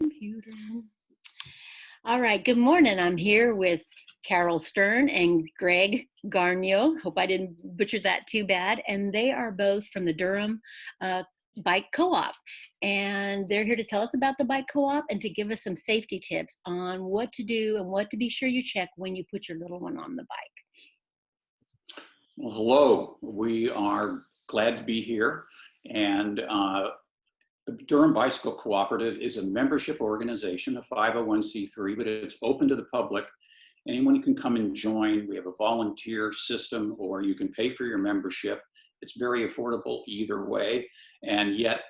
Computer. All right, good morning. I'm here with Carol Stern and Greg Garnio. Hope I didn't butcher that too bad. And they are both from the Durham Bike Co-op. And they're here to tell us about the Bike Co-op and to give us some safety tips on what to do and what to be sure you check when you put your little one on the bike. Well, hello, we are glad to be here. And the Durham Bicycle Cooperative is a membership organization, a 501c3, but it's open to the public. Anyone can come and join. We have a volunteer system, or you can pay for your membership. It's very affordable either way. And yet,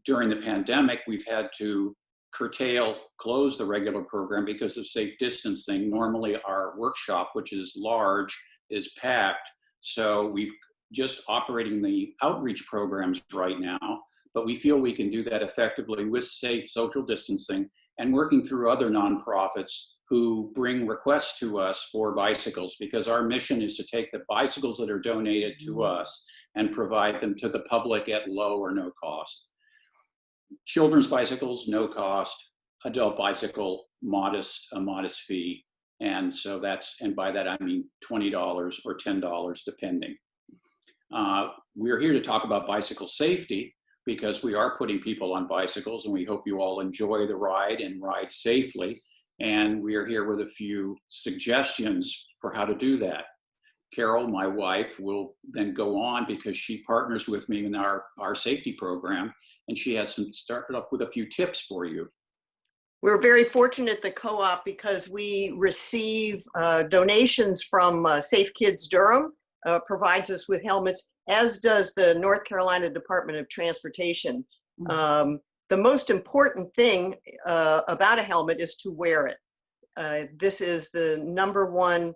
during the pandemic, we've had to close the regular program because of safe distancing. Normally, our workshop, which is large, is packed. So we've just operating the outreach programs right now, but we feel we can do that effectively with safe social distancing and working through other nonprofits who bring requests to us for bicycles, because our mission is to take the bicycles that are donated to us and provide them to the public at low or no cost. Children's bicycles, no cost. Adult bicycle, a modest fee. And so and by that I mean $20 or $10 depending. We're here to talk about bicycle safety because we are putting people on bicycles, and we hope you all enjoy the ride and ride safely. And we are here with a few suggestions for how to do that. Carol, my wife, will then go on because she partners with me in our safety program, and she has started up with a few tips for you. We're very fortunate at the co-op because we receive donations from Safe Kids Durham, provides us with helmets, as does the North Carolina Department of Transportation. The most important thing about a helmet is to wear it. This is the #1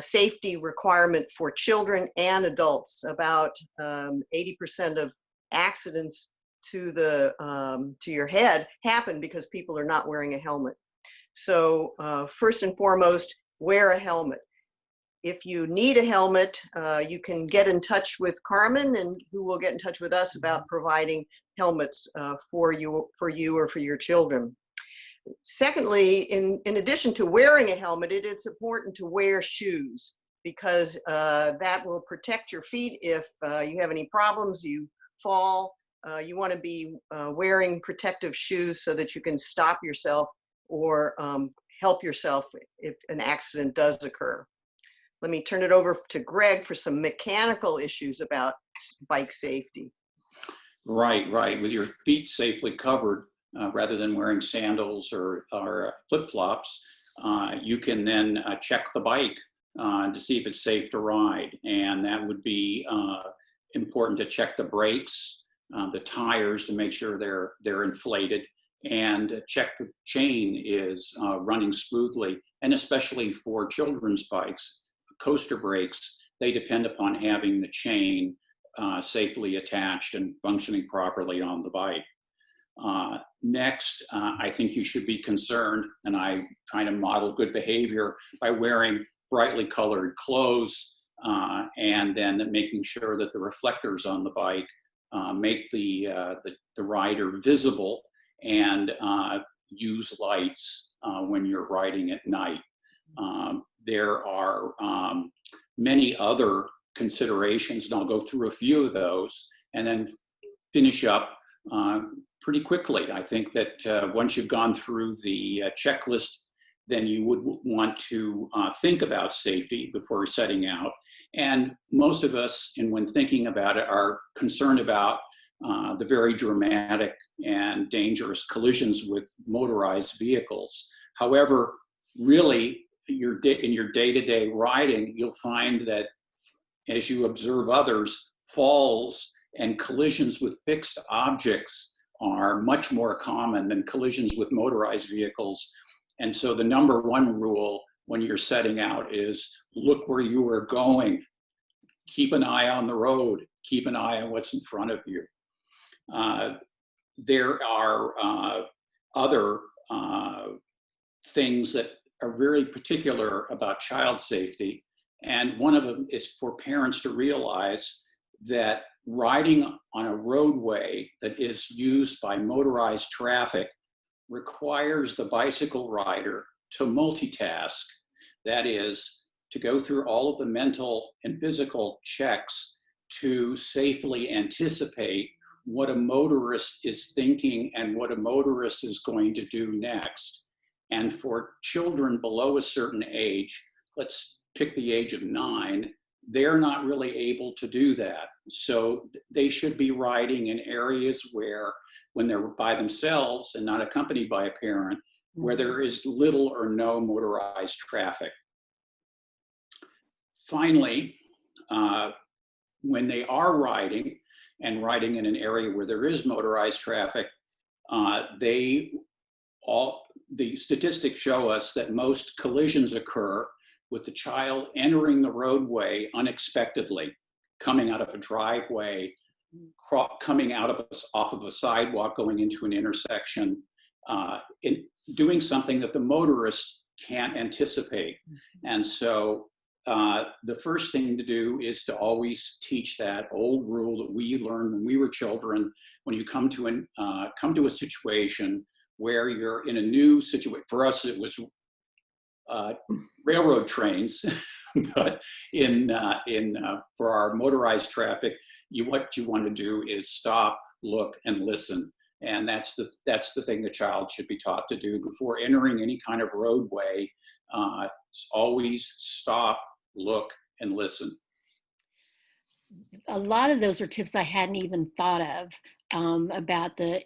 safety requirement for children and adults. About 80% of accidents to your head happen because people are not wearing a helmet. So first and foremost, wear a helmet. If you need a helmet, you can get in touch with Carmen, and who will get in touch with us about providing helmets for you or for your children. Secondly, in addition to wearing a helmet, it's important to wear shoes, because that will protect your feet if you have any problems, you fall. You want to be wearing protective shoes so that you can stop yourself or help yourself if an accident does occur. Let me turn it over to Greg for some mechanical issues about bike safety. Right. With your feet safely covered, rather than wearing sandals or flip-flops, you can then check the bike to see if it's safe to ride. And that would be important to check the brakes, the tires to make sure they're inflated, and check the chain is running smoothly. And especially for children's bikes, coaster brakes, they depend upon having the chain safely attached and functioning properly on the bike. Next, I think you should be concerned, and I try to model good behavior by wearing brightly colored clothes, and then making sure that the reflectors on the bike make the rider visible, and use lights when you're riding at night. There are many other considerations, and I'll go through a few of those and then finish up pretty quickly. I think that once you've gone through the checklist, then you would want to think about safety before setting out. And most of us, and when thinking about it, are concerned about the very dramatic and dangerous collisions with motorized vehicles. However, really, in your day-to-day riding, you'll find that as you observe others, falls and collisions with fixed objects are much more common than collisions with motorized vehicles. And so the #1 rule when you're setting out is look where you are going. Keep an eye on the road. Keep an eye on what's in front of you. There are other things that are very particular about child safety. And one of them is for parents to realize that riding on a roadway that is used by motorized traffic requires the bicycle rider to multitask. That is, to go through all of the mental and physical checks to safely anticipate what a motorist is thinking and what a motorist is going to do next. And for children below a certain age, let's pick the age of 9, they're not really able to do that. So they should be riding in areas where, when they're by themselves and not accompanied by a parent, where there is little or no motorized traffic. Finally, when they are riding and riding in an area where there is motorized traffic, the statistics show us that most collisions occur with the child entering the roadway unexpectedly, coming out of a driveway, coming off of a sidewalk, going into an intersection, doing something that the motorist can't anticipate. And so the first thing to do is to always teach that old rule that we learned when we were children. When you come to a situation where you're in a new situation, for us it was railroad trains, but for our motorized traffic, what you want to do is stop, look, and listen. And that's the thing the child should be taught to do before entering any kind of roadway. Always stop, look, and listen. A lot of those are tips I hadn't even thought of, about the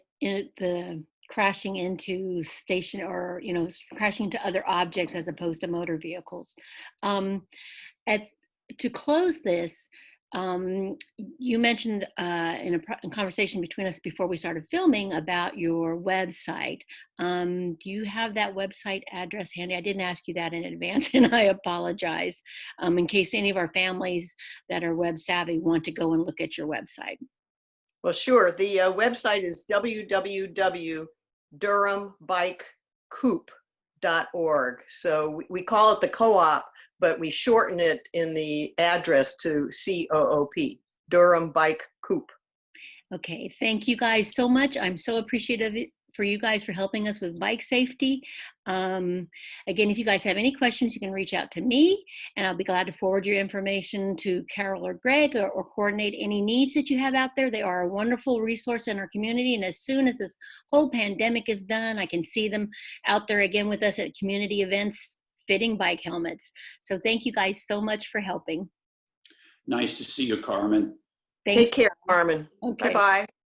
crashing into crashing into other objects as opposed to motor vehicles. To close this, you mentioned in a conversation between us before we started filming about your website. Do you have that website address handy? I didn't ask you that in advance, and I apologize, in case any of our families that are web savvy want to go and look at your website. Well, sure. The website is www.durhambikecoop.org. So we call it the co-op, but we shorten it in the address to COOP, Durham Bike Coop. Okay, thank you guys so much. I'm so appreciative for you guys for helping us with bike safety. Again, if you guys have any questions, you can reach out to me, and I'll be glad to forward your information to Carol or Greg, or coordinate any needs that you have out there. They are a wonderful resource in our community, and as soon as this whole pandemic is done, I can see them out there again with us at community events fitting bike helmets. So thank you guys so much for helping. Nice to see you, Carmen. Take care, Carmen. Okay. Bye-bye.